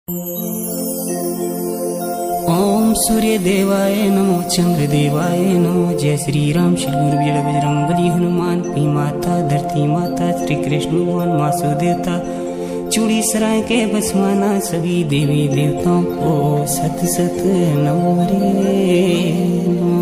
ओम सूर्य देवाय नमो, चंद्र देवाय नमो। जय श्री राम, श्री गुरु जय बजरंगबली हनुमान। पी माता धरती माता, श्री कृष्ण भगवान मासु देवता। चूड़ी सराय के बसवाना, सभी देवी देवताओं को सत सत नमो रे नमो।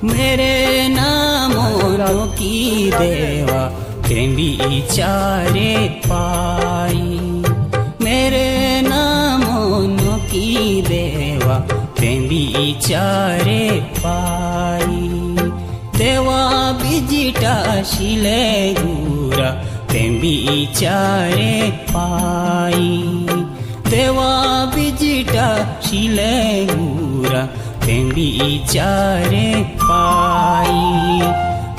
मेरे नामों की देवा तेरी चारे पाई। मेरे नामों की देवा तेरी चारे पाई। देवा बिजिटा शिले गुरा तेरी चारे पाई। देवा बिजिटा शिले गुरा तेरी चारे पाई।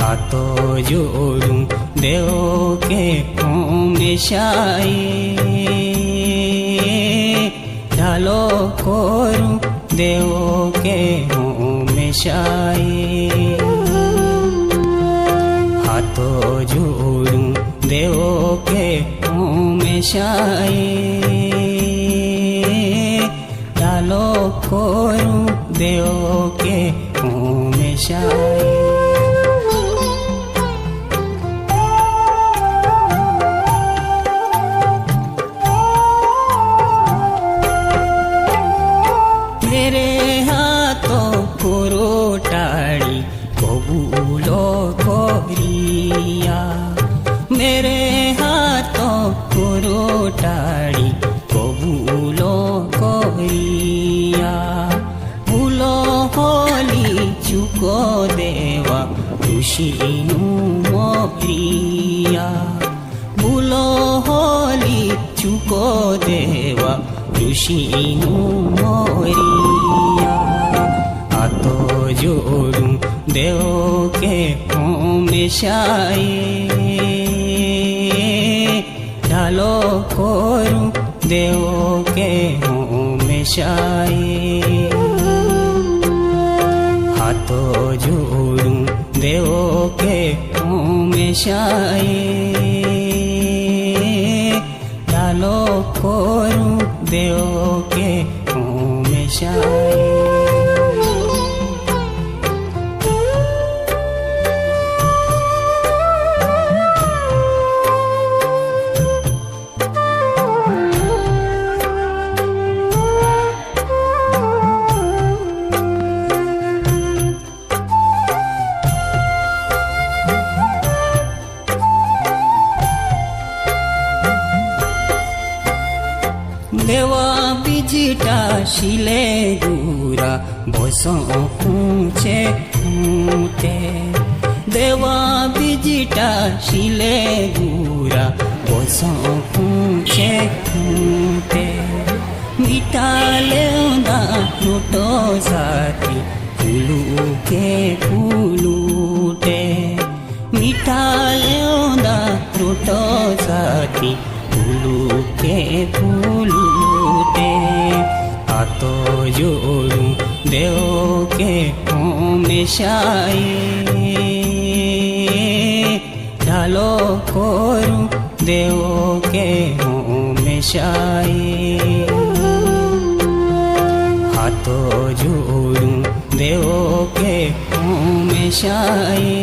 हाथो जोड़ू देवों के हमेशाए। ढालो कोरू देवों के हमेशाए। हाथो जोड़ू देवों के हमेशाए। ढालो कोरू देवों के हमेशाए। मेरे हाथों पुरो टाड़ी कबूलो कोरिया। मेरे हाथों पुरो टाड़ी कबूलो कोरिया। भूलो होली चुको देवा ऋषिनु मोरिया। भूलो होली चुको देवा ऋषिनु मोरिया। हाथो जोड़ू देवों के हमेशाए। ढालो कोरू देवों के हमेशाए। हाथो जोड़ू देवों के हमेशाए। ढालो कोरू देवों के हमेशाए। देवा बिजिटा शिले गुरा बसों पूछे खूंटे। देवा बिजिटा शिले गुरा बसों पूछे खूंटे। मिटा लेंदा लूटो साथी फूलू के फूलूटे। मिटा लेंदा लूटो साथी फूलू के फूलूटे। हाथो जोड़ू देवों के हमेशाए। ढालो कोरू देवों के हमेशाए। हाथो जोड़ू देवों के हमेशाए।